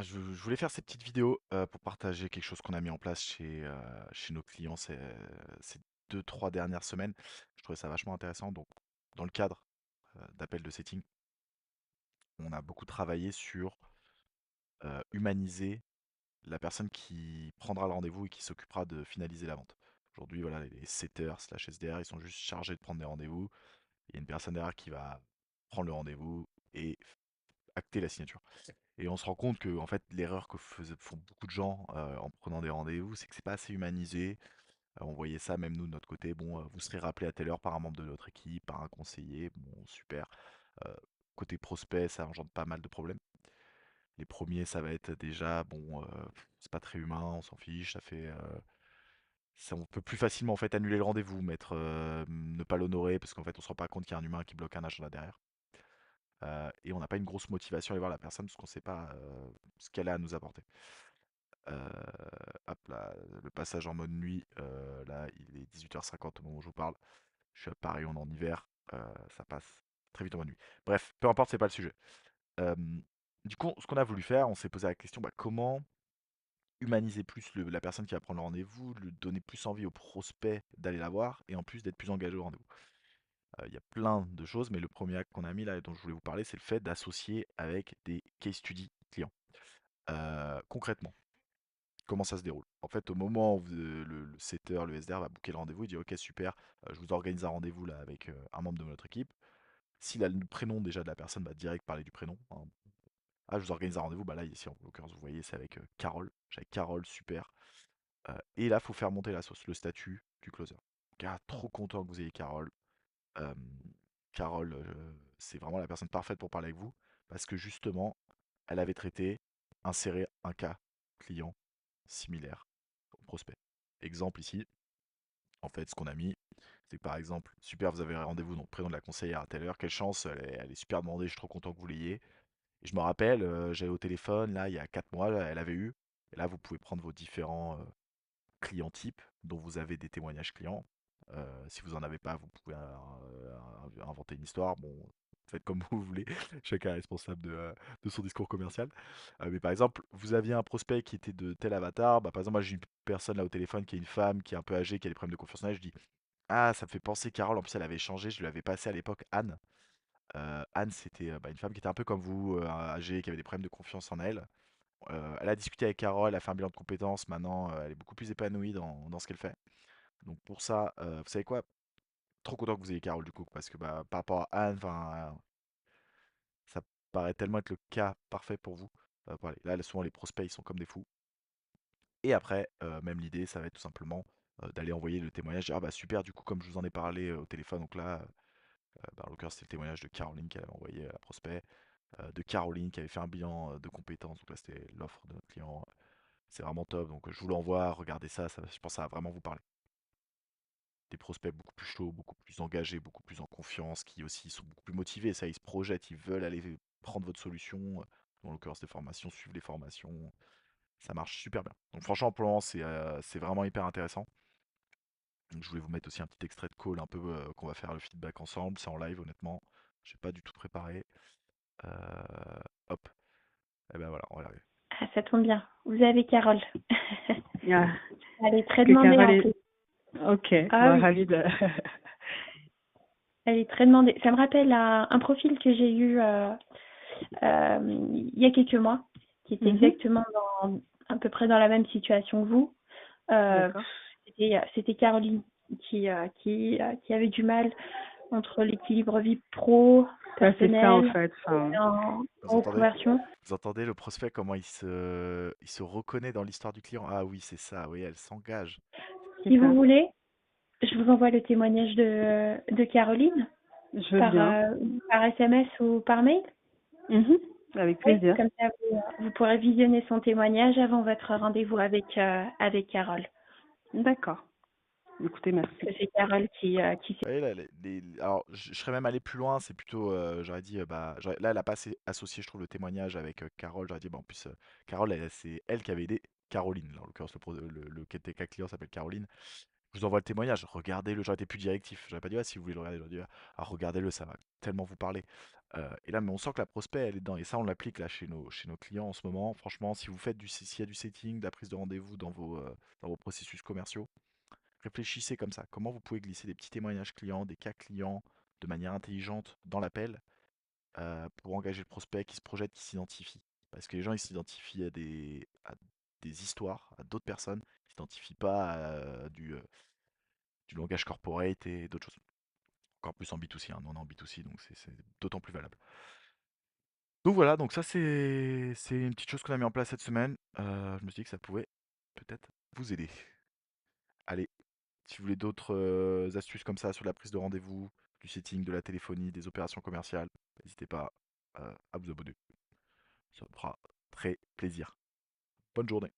Je voulais faire ces petites vidéos pour partager quelque chose qu'on a mis en place chez nos clients ces 2-3 dernières semaines. Je trouvais ça vachement intéressant. Donc, dans le cadre d'appels de setting, on a beaucoup travaillé sur humaniser la personne qui prendra le rendez-vous et qui s'occupera de finaliser la vente. Aujourd'hui, voilà, les setters slash SDR, ils sont juste chargés de prendre des rendez-vous. Il y a une personne derrière qui va prendre le rendez-vous et acter la signature. Et on se rend compte que en fait, l'erreur font beaucoup de gens en prenant des rendez-vous, c'est que c'est pas assez humanisé. On voyait ça même nous de notre côté. Bon, vous serez rappelé à telle heure par un membre de notre équipe, par un conseiller. Bon, super. Euh, Côté prospect, ça engendre pas mal de problèmes. Les premiers, ça va être déjà, bon, c'est pas très humain, on s'en fiche, on peut plus facilement en fait annuler le rendez-vous, ne pas l'honorer parce qu'en fait on se rend pas compte qu'il y a un humain qui bloque un agenda derrière. Et on n'a pas une grosse motivation à aller voir la personne parce qu'on sait pas ce qu'elle a à nous apporter. Euh, Hop là, le passage en mode nuit, là il est 18h50 au moment où je vous parle. Je suis à Paris, on est en hiver, ça passe très vite en mode nuit. Bref, peu importe, c'est pas le sujet. Euh, du coup, ce qu'on a voulu faire, on s'est posé la question, bah, comment humaniser plus la personne qui va prendre le rendez-vous, lui donner plus envie au prospect d'aller la voir et en plus d'être plus engagé au rendez-vous. Il y a plein de choses, mais le premier acte qu'on a mis là et dont je voulais vous parler, c'est le fait d'associer avec des case studies clients. Concrètement, comment ça se déroule? En fait, au moment où le setter, le SDR va booker le rendez-vous, il dit ok super, je vous organise un rendez-vous là avec un membre de notre équipe. S'il a le prénom déjà de la personne, va direct parler du prénom, hein. Ah, je vous organise un rendez-vous, bah là ici en l'occurrence vous voyez c'est avec Carole. J'avais Carole, super. Et là, faut faire monter la sauce, le statut du closer. Gars, trop content que vous ayez Carole. Euh, Carole, c'est vraiment la personne parfaite pour parler avec vous parce que justement, elle avait traité, inséré un cas client similaire au prospect. Exemple ici, en fait, ce qu'on a mis, c'est que par exemple, super, vous avez rendez-vous, donc prénom de la conseillère à telle heure, quelle chance, elle est super demandée, je suis trop content que vous l'ayez. Et je me rappelle, j'avais au téléphone, là, il y a 4 mois, elle avait eu, et là, vous pouvez prendre vos différents client type dont vous avez des témoignages clients. Si vous en avez pas, vous pouvez inventer une histoire. Bon, faites comme vous voulez. Chacun est responsable de son discours commercial. Mais par exemple, vous aviez un prospect qui était de tel avatar. Bah, par exemple, moi j'ai une personne là au téléphone qui est une femme, qui est un peu âgée, qui a des problèmes de confiance en elle. Je dis, ah, ça me fait penser Carole. En plus, elle avait changé. Je lui avais passé à l'époque Anne. Anne, c'était bah, une femme qui était un peu comme vous, âgée, qui avait des problèmes de confiance en elle. Elle a discuté avec Carole, elle a fait un bilan de compétences. Maintenant, elle est beaucoup plus épanouie dans ce qu'elle fait. Donc pour ça, vous savez quoi? Trop content que vous ayez Carole du coup, parce que bah, par rapport à Anne, ça paraît tellement être le cas parfait pour vous. Là, souvent les prospects, ils sont comme des fous. Et après, même l'idée, ça va être tout simplement d'aller envoyer le témoignage. Ah bah super, du coup, comme je vous en ai parlé au téléphone, donc là, bah, en l'occurrence, c'était le témoignage de Caroline qu'elle avait envoyé à la prospect, de Caroline qui avait fait un bilan de compétences. Donc là, c'était l'offre de notre client. C'est vraiment top. Donc je vous l'envoie, regardez ça, je pense que ça va vraiment vous parler. Des prospects beaucoup plus chauds, beaucoup plus engagés, beaucoup plus en confiance, qui aussi sont beaucoup plus motivés. Ça, ils se projettent, ils veulent aller prendre votre solution. En l'occurrence, des formations, suivre les formations. Ça marche super bien. Donc franchement, pour le moment, c'est vraiment hyper intéressant. Donc, je voulais vous mettre aussi un petit extrait de call un peu qu'on va faire le feedback ensemble. C'est en live, honnêtement. J'ai pas du tout préparé. Euh, Hop. Et ben voilà, on va y arriver. Ah, ça tombe bien. Vous avez Carole. Ah, Elle est très que demandée Carole en est... plus. Ok, Ah bah, oui, ravie de... elle est très demandée. Ça me rappelle un profil que j'ai eu il y a quelques mois, qui était Mhm, exactement à peu près dans la même situation que vous. Euh, d'accord. C'était Caroline qui avait du mal entre l'équilibre vie pro, Bah, c'est ça en personnel, fait. Enfin, Vous en entendez? reconversion. Vous entendez le prospect, comment il se reconnaît dans l'histoire du client? Ah oui, c'est ça, oui, elle s'engage. c'est Si vous ça. voulez, je vous envoie le témoignage de Caroline Je veux par, bien. par SMS ou par mail. Mhm, avec Oui, plaisir. comme ça, vous pourrez visionner son témoignage avant votre rendez-vous avec Carole. D'accord. Écoutez, merci. Parce que c'est Carole qui Vous voyez, là, alors, je serais même allé plus loin, c'est plutôt, j'aurais dit, là, elle a pas associé, je trouve, le témoignage avec Carole. J'aurais dit, bah, en plus, Carole, c'est elle qui avait aidé Caroline. Là, en l'occurrence, le, qui était cas client s'appelle Caroline. Je vous envoie le témoignage, regardez-le, j'aurais été plus directif, j'aurais pas dit: «Ah si vous voulez le regarder», j'aurais dit: «Ah regardez-le, ça va tellement vous parler». Et là, mais on sent que la prospect, elle est dedans et ça, on l'applique là chez nos clients en ce moment. Franchement, si vous faites s'il y a du setting, de la prise de rendez-vous dans vos processus commerciaux, réfléchissez comme ça. Comment vous pouvez glisser des petits témoignages clients, des cas clients de manière intelligente dans l'appel, pour engager le prospect qui se projette, qui s'identifie. Parce que les gens, ils s'identifient à des histoires, à d'autres personnes, ils s'identifient pas à du langage corporate et d'autres choses. Encore plus en B2C, hein. Nous on est en B2C, donc c'est d'autant plus valable. Donc voilà, donc ça c'est une petite chose qu'on a mis en place cette semaine. Je me suis dit que ça pouvait peut-être vous aider. Allez, si vous voulez d'autres astuces comme ça sur la prise de rendez-vous, du setting, de la téléphonie, des opérations commerciales, n'hésitez pas à vous abonner. Ça me fera très plaisir. Bonne journée.